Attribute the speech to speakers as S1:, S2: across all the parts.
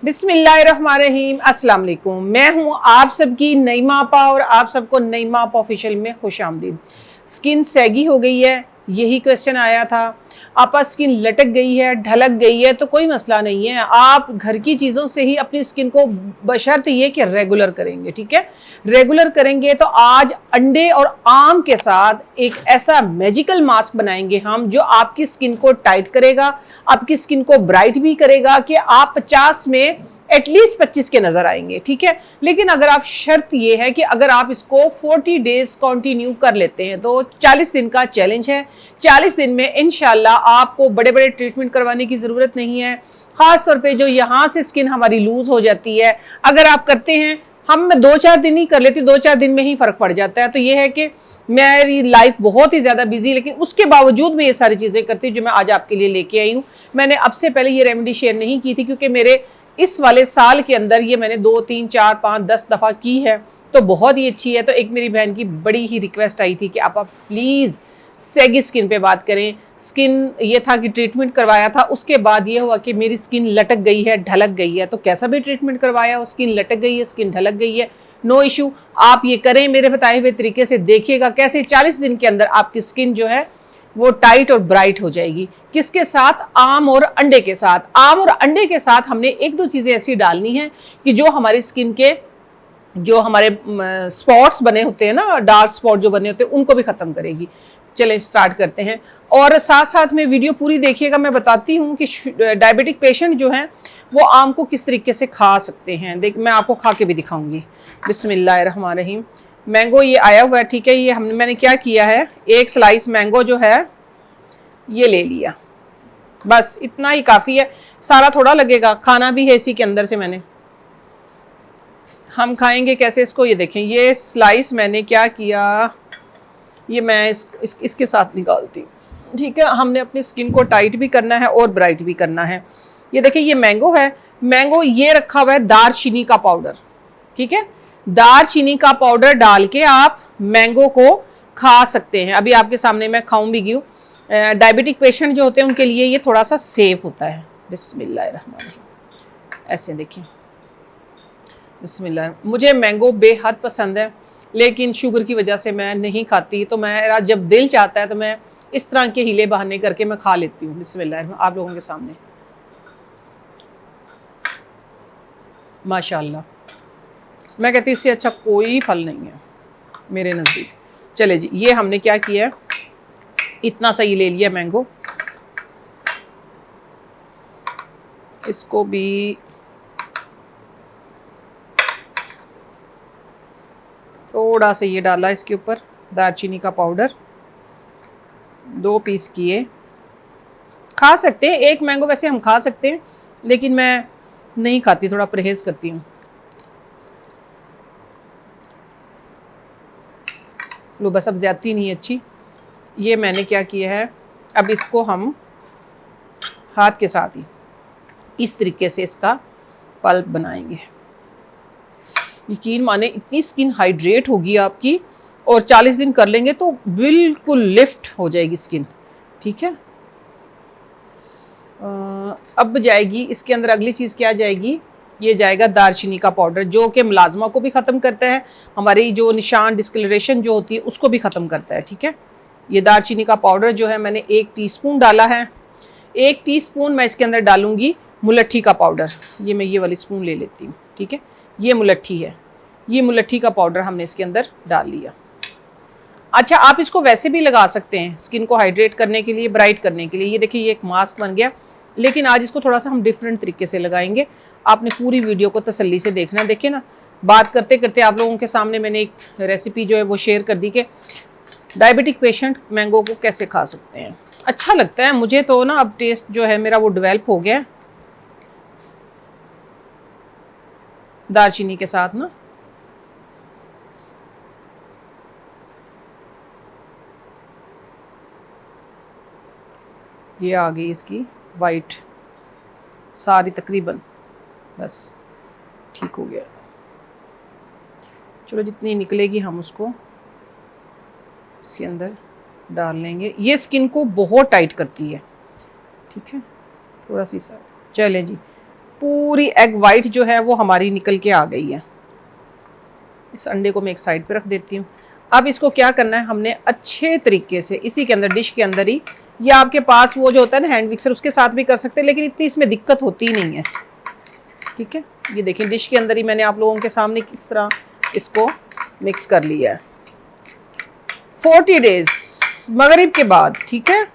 S1: बिस्मिल्लाहिर्रहमानिर्रहीम, अस्सलाम वालेकुम। मैं हूँ आप सबकी नईमा आपा और आप सबको नईमा आपा ऑफिशियल में खुश आमदीद। स्किन सैगी हो गई है, यही क्वेश्चन आया था। आपा स्किन लटक गई है, ढलक गई है, तो कोई मसला नहीं है। आप घर की चीज़ों से ही अपनी स्किन को बशर्त ये कि रेगुलर करेंगे, ठीक है। रेगुलर करेंगे तो आज अंडे और आम के साथ एक ऐसा मैजिकल मास्क बनाएंगे हम, जो आपकी स्किन को टाइट करेगा, आपकी स्किन को ब्राइट भी करेगा कि आप 50 में एटलीस्ट 25 के नजर आएंगे, ठीक है। लेकिन अगर आप शर्त ये है कि अगर आप इसको 40 डेज कंटिन्यू कर लेते हैं तो 40 दिन का चैलेंज है। 40 दिन में इंशाल्लाह आपको बड़े बड़े ट्रीटमेंट करवाने की ज़रूरत नहीं है। ख़ास तौर पे जो यहाँ से स्किन हमारी लूज हो जाती है, अगर आप करते हैं, हम 2-4 दिन ही कर लेती, 2-4 दिन में ही फ़र्क पड़ जाता है। तो ये है कि मेरी लाइफ बहुत ही ज़्यादा बिजी, लेकिन उसके बावजूद मैं ये सारी चीज़ें करती हूँ जो मैं आज आपके लिए लेके आई हूँ। मैंने अब से पहले ये रेमेडी शेयर नहीं की थी, क्योंकि मेरे इस वाले साल के अंदर ये मैंने 2, 3, 4, 5, 10 दफ़ा की है, तो बहुत ही अच्छी है। तो एक मेरी बहन की बड़ी ही रिक्वेस्ट आई थी कि आप प्लीज़ सैगी स्किन पे बात करें। स्किन ये था कि ट्रीटमेंट करवाया था, उसके बाद ये हुआ कि मेरी स्किन लटक गई है, ढलक गई है। तो कैसा भी ट्रीटमेंट करवाया हो, स्किन लटक गई है, स्किन ढलक गई है, नो इशू, आप ये करें मेरे बताए हुए तरीके से, देखिएगा कैसे 40 दिन के अंदर आपकी स्किन जो है वो टाइट और ब्राइट हो जाएगी। किसके साथ? आम और अंडे के साथ। आम और अंडे के साथ हमने 1-2 चीज़ें ऐसी डालनी हैं कि जो हमारी स्किन के जो हमारे स्पॉट्स बने होते हैं ना, डार्क स्पॉट जो बने होते हैं, उनको भी ख़त्म करेगी। चलें स्टार्ट करते हैं, और साथ साथ में वीडियो पूरी देखिएगा। मैं बताती हूँ कि डायबिटिक पेशेंट जो हैं वो आम को किस तरीके से खा सकते हैं। देख, मैं आपको खा के भी दिखाऊंगी। बिस्मिल्लाहिर्रहमानिर्रहीम। मैंगो ये आया हुआ है, ठीक है। ये मैंने क्या किया है, एक स्लाइस मैंगो जो है ये ले लिया, बस इतना ही काफ़ी है। सारा थोड़ा लगेगा, खाना भी है इसी के अंदर से। मैंने हम खाएंगे कैसे इसको, ये देखें, ये स्लाइस मैंने क्या किया, ये मैं इसके साथ निकालती, ठीक है। हमने अपनी स्किन को टाइट भी करना है और ब्राइट भी करना है। ये देखिए, ये मैंगो है, मैंगो ये रखा हुआ है दारचीनी का पाउडर, ठीक है। दारचीनी का पाउडर डाल के आप मैंगो को खा सकते हैं। अभी आपके सामने मैं खाऊं भी गई हूँ। डायबिटिक पेशेंट जो होते हैं उनके लिए ये थोड़ा सा सेफ होता है। बिस्मिल्लाहिर्रहमानिर्रहीम, ऐसे देखिए, बिस्मिल्लाह। मुझे मैंगो बेहद पसंद है, लेकिन शुगर की वजह से मैं नहीं खाती, तो मेरा जब दिल चाहता है तो मैं इस तरह के हीले बहाने करके मैं खा लेती हूँ। बिस्मिल्लाह, आप लोगों के सामने माशाल्लाह, मैं कहती हूँ इससे अच्छा कोई फल नहीं है मेरे नज़दीक। चले जी, ये हमने क्या किया है, इतना सही ले लिया मैंगो, इसको भी थोड़ा सा ये डाला इसके ऊपर दालचीनी का पाउडर, 2 पीस किए। खा सकते हैं, एक मैंगो वैसे हम खा सकते हैं, लेकिन मैं नहीं खाती, थोड़ा परहेज करती हूँ। लो बस, अब ज्यादती नहीं अच्छी। ये मैंने क्या किया है, अब इसको हम हाथ के साथ ही इस तरीके से इसका पल्प बनाएंगे। यकीन माने इतनी स्किन हाइड्रेट होगी आपकी, और 40 दिन कर लेंगे तो बिल्कुल लिफ्ट हो जाएगी स्किन, ठीक है। अब जाएगी इसके अंदर अगली चीज़ क्या जाएगी, ये जाएगा दालचीनी का पाउडर, जो कि मुलाजमा को भी ख़त्म करता है, हमारी जो निशान डिस्कलरेशन जो होती है उसको भी ख़त्म करता है, ठीक है। ये दालचीनी का पाउडर जो है मैंने 1 टीस्पून डाला है। 1 टीस्पून मैं इसके अंदर डालूंगी मुलट्ठी का पाउडर। ये मैं ये वाली स्पून ले लेती हूँ, ठीक है। ये मुलट्ठी है, ये मुलट्ठी का पाउडर हमने इसके अंदर डाल लिया। अच्छा, आप इसको वैसे भी लगा सकते हैं स्किन को हाइड्रेट करने के लिए, ब्राइट करने के लिए। ये देखिए, ये एक मास्क बन गया, लेकिन आज इसको थोड़ा सा हम डिफरेंट तरीके से लगाएंगे। आपने पूरी वीडियो को तसल्ली से देखना। देखिए ना, बात करते करते आप लोगों के सामने मैंने एक रेसिपी जो है वो शेयर कर दी कि डायबिटिक पेशेंट मैंगो को कैसे खा सकते हैं। अच्छा लगता है मुझे तो ना, अब टेस्ट जो है मेरा वो डेवलप हो गया दालचीनी के साथ ना। ये आ गई इसकी वाइट सारी तकरीबन, बस ठीक हो गया। चलो, जितनी निकलेगी हम उसको इसके अंदर डाल लेंगे। ये स्किन को बहुत टाइट करती है, ठीक है, थोड़ा सी सा। चले जी, पूरी एग वाइट जो है वो हमारी निकल के आ गई है। इस अंडे को मैं एक साइड पे रख देती हूँ। अब इसको क्या करना है, हमने अच्छे तरीके से इसी के अंदर, डिश के अंदर ही, या आपके पास वो जो होता है ना हैंड मिक्सर, उसके साथ भी कर सकते हैं, लेकिन इतनी इसमें दिक्कत होती नहीं है। ठीक है, ये देखिए डिश के अंदर ही मैंने आप लोगों के सामने किस तरह इसको मिक्स कर लिया है। 40 डेज मगरिब के बाद, ठीक है,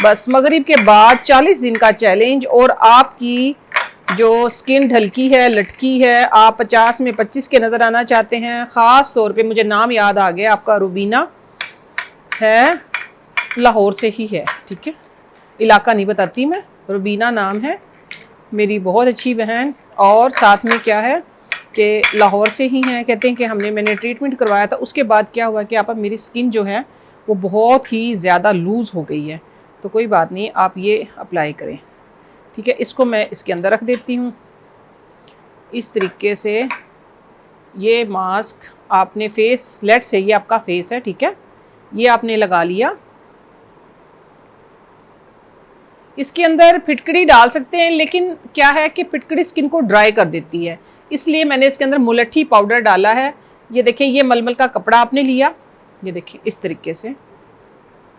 S1: बस मगरिब के बाद 40 दिन का चैलेंज, और आपकी जो स्किन ढलकी है, लटकी है, आप 50 में 25 के नज़र आना चाहते हैं। ख़ास तौर पे मुझे नाम याद आ गया आपका, रुबीना है, लाहौर से ही है। ठीक है, इलाका नहीं बताती मैं, रुबीना नाम है, मेरी बहुत अच्छी बहन, और साथ में क्या है कि लाहौर से ही हैं। कहते हैं कि मैंने ट्रीटमेंट करवाया था, उसके बाद क्या हुआ कि आप मेरी स्किन जो है वो बहुत ही ज़्यादा लूज़ हो गई है। तो कोई बात नहीं, आप ये अप्लाई करें। ठीक है, इसको मैं इसके अंदर रख देती हूँ। इस तरीके से ये मास्क आपने फेस, लेट से ये आपका फेस है, ठीक है, ये आपने लगा लिया। इसके अंदर फिटकड़ी डाल सकते हैं, लेकिन क्या है कि फिटकड़ी स्किन को ड्राई कर देती है, इसलिए मैंने इसके अंदर मुलट्ठी पाउडर डाला है। ये देखिए, ये मलमल का कपड़ा आपने लिया, ये देखिए इस तरीके से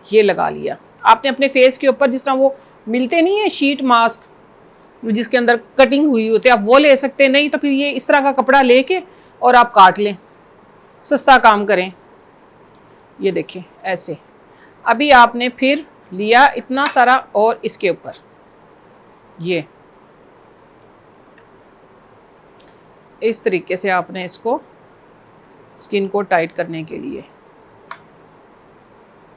S1: ये लगा लिया आपने अपने फेस के ऊपर। जिस तरह वो मिलते नहीं है शीट मास्क जिसके अंदर कटिंग हुई होती है, आप वो ले सकते हैं, नहीं तो फिर ये इस तरह का कपड़ा लेके और आप काट लें, सस्ता काम करें। ये देखिए ऐसे, अभी आपने फिर लिया इतना सारा, और इसके ऊपर ये इस तरीके से आपने इसको स्किन को टाइट करने के लिए,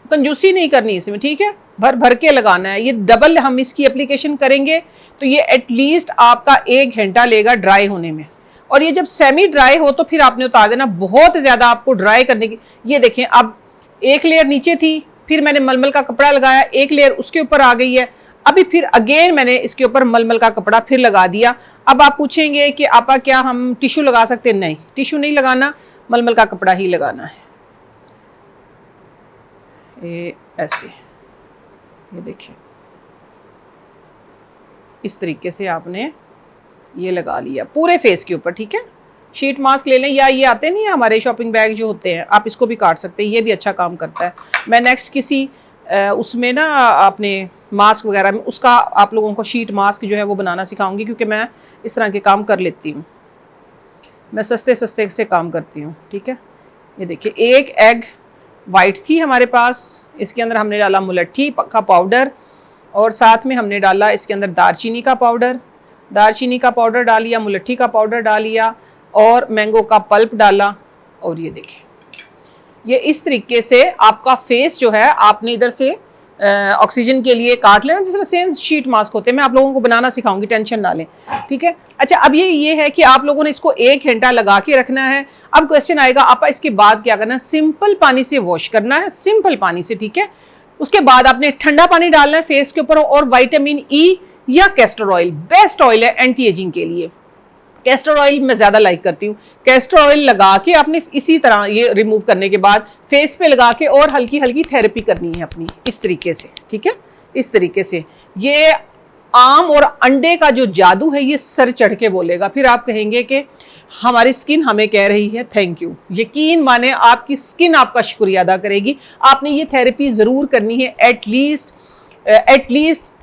S1: कंजूसी नहीं करनी इसमें, ठीक है, भर भर के लगाना है। ये डबल हम इसकी एप्लीकेशन करेंगे तो ये एटलीस्ट आपका 1 घंटा लेगा ड्राई होने में, और ये जब सेमी ड्राई हो तो फिर आपने उतार देना। बहुत ज़्यादा आपको ड्राई करने की, ये देखें अब एक लेयर नीचे थी, फिर मैंने मलमल का कपड़ा लगाया, एक लेयर उसके ऊपर आ गई है, अभी फिर अगेन मैंने इसके ऊपर मलमल का कपड़ा फिर लगा दिया। अब आप पूछेंगे कि आपा क्या हम टिश्यू लगा सकते हैं? नहीं, टिश्यू नहीं लगाना, मलमल का कपड़ा ही लगाना है। ये ऐसे, ये देखिए इस तरीके से आपने ये लगा लिया पूरे फेस के ऊपर। ठीक है, शीट मास्क ले लें, या ये आते नहीं है हमारे शॉपिंग बैग जो होते हैं, आप इसको भी काट सकते हैं, ये भी अच्छा काम करता है। मैं नेक्स्ट किसी उसमें ना आपने मास्क वगैरह में उसका आप लोगों को शीट मास्क जो है वो बनाना सिखाऊंगी, क्योंकि मैं इस तरह के काम कर लेती हूँ, मैं सस्ते सस्ते से काम करती हूँ। ठीक है, ये देखिए एक एग वाइट थी हमारे पास, इसके अंदर हमने डाला मुलट्ठी का पाउडर, और साथ में हमने डाला इसके अंदर दारचीनी का पाउडर, दारचीनी का पाउडर डाल लिया, मुलट्ठी का पाउडर डाल लिया, और मैंगो का पल्प डाला। और ये देखिए, ये इस तरीके से आपका फेस जो है आपने इधर से ऑक्सीजन के लिए काट लेना, जिस तरह सेम शीट मास्क होते हैं। मैं आप लोगों को बनाना सिखाऊंगी, टेंशन ना लें। ठीक है, अच्छा अब ये है कि आप लोगों ने इसको 1 घंटा लगा के रखना है। अब क्वेश्चन आएगा आपा इसके बाद क्या करना है? सिंपल पानी से वॉश करना है, सिंपल पानी से। ठीक है, उसके बाद आपने ठंडा पानी डालना है फेस के ऊपर, और विटामिन ई या कैस्टर ऑयल बेस्ट ऑयल है एंटी एजिंग के लिए। कैस्टर ऑयल मैं ज़्यादा लाइक करती हूँ। कैस्टर ऑयल लगा के आपने इसी तरह ये रिमूव करने के बाद फेस पे लगा के और हल्की हल्की थेरेपी करनी है अपनी, इस तरीके से। ठीक है, इस तरीके से ये आम और अंडे का जो जादू है ये सर चढ़ के बोलेगा। फिर आप कहेंगे कि हमारी स्किन हमें कह रही है थैंक यू। यकीन माने आपकी स्किन आपका शुक्रिया अदा करेगी। आपने ये थेरेपी ज़रूर करनी है, एटलीस्ट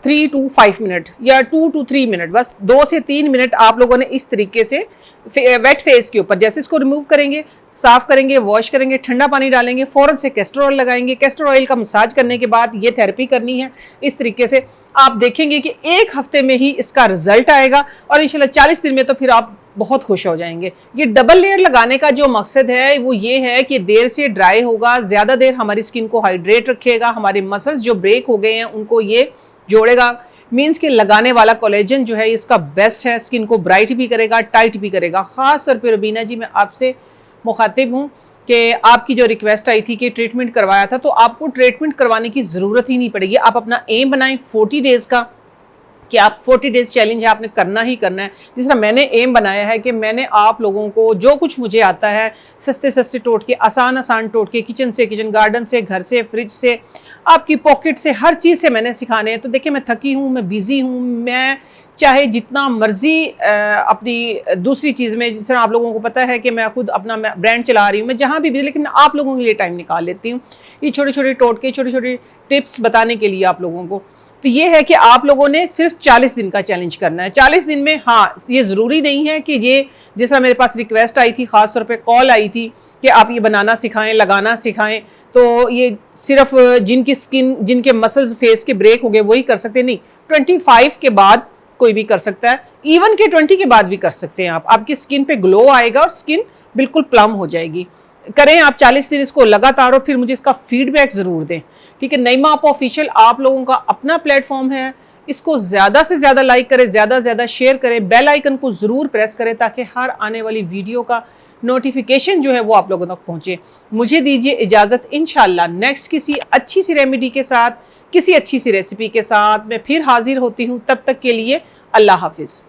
S1: 3 to 5 मिनट या 2 to 3 मिनट, बस 2 से 3 मिनट आप लोगों ने इस तरीके से वेट फेस के ऊपर जैसे इसको रिमूव करेंगे, साफ करेंगे, वॉश करेंगे, ठंडा पानी डालेंगे, फ़ौरन से कैस्टर ऑयल लगाएंगे। कैस्टर ऑयल का मसाज करने के बाद ये थेरेपी करनी है। इस तरीके से आप देखेंगे कि 1 हफ्ते में ही इसका रिजल्ट आएगा, और इंशाल्लाह 40 दिन में तो फिर आप बहुत खुश हो जाएंगे। ये डबल लेयर लगाने का जो मकसद है वो ये है कि देर से ड्राई होगा, ज़्यादा देर हमारी स्किन को हाइड्रेट रखेगा, हमारे मसल्स जो ब्रेक हो गए हैं उनको ये जोड़ेगा। मीन्स कि लगाने वाला कोलेजन जो है इसका बेस्ट है, स्किन को ब्राइट भी करेगा, टाइट भी करेगा। ख़ास तौर पे रुबीना जी, मैं आपसे मुखातिब हूँ कि आपकी जो रिक्वेस्ट आई थी कि ट्रीटमेंट करवाया था, तो आपको ट्रीटमेंट करवाने की ज़रूरत ही नहीं पड़ेगी। आप अपना एम बनाएं 40 डेज़ का, कि आप 40 डेज चैलेंज है, आपने करना ही करना है। जिस तरह मैंने एम बनाया है कि मैंने आप लोगों को जो कुछ मुझे आता है, सस्ते सस्ते टोटके, आसान आसान टोटके, किचन से, किचन गार्डन से, घर से, फ्रिज से, आपकी पॉकेट से, हर चीज़ से मैंने सिखाने हैं। तो देखिए मैं थकी हूँ, मैं बिज़ी हूँ, मैं चाहे जितना मर्जी अपनी दूसरी चीज़ में, जिस तरह आप लोगों को पता है कि मैं खुद अपना ब्रांड चला रही हूँ, मैं जहाँ भी बिजी, लेकिन आप लोगों के लिए टाइम निकाल लेती हूँ ये छोटे छोटे टोटके, छोटे छोटे टिप्स बताने के लिए आप लोगों को। तो ये है कि आप लोगों ने सिर्फ 40 दिन का चैलेंज करना है। 40 दिन में, हाँ, ये ज़रूरी नहीं है कि ये, जैसा मेरे पास रिक्वेस्ट आई थी, ख़ास तौर पे कॉल आई थी कि आप ये बनाना सिखाएं, लगाना सिखाएं, तो ये सिर्फ जिनकी स्किन, जिनके मसल्स फेस के ब्रेक हो गए वही कर सकते, नहीं, 25 के बाद कोई भी कर सकता है, इवन के 20 के बाद भी कर सकते हैं आप। आपकी स्किन पे ग्लो आएगा और स्किन बिल्कुल प्लम हो जाएगी। करें आप 40 दिन इसको लगातार, और फिर मुझे इसका फीडबैक ज़रूर दें, ठीक है। नईमा आप ऑफिशियल आप लोगों का अपना प्लेटफॉर्म है, इसको ज़्यादा से ज़्यादा लाइक करें, ज़्यादा से ज़्यादा शेयर करें, बेल आइकन को ज़रूर प्रेस करें ताकि हर आने वाली वीडियो का नोटिफिकेशन जो है वो आप लोगों तक पहुँचे। मुझे दीजिए इजाज़त, इंशाल्लाह नेक्स्ट किसी अच्छी सी रेमेडी के साथ, किसी अच्छी सी रेसिपी के साथ मैं फिर हाजिर होती हूँ। तब तक के लिए अल्लाह हाफिज़।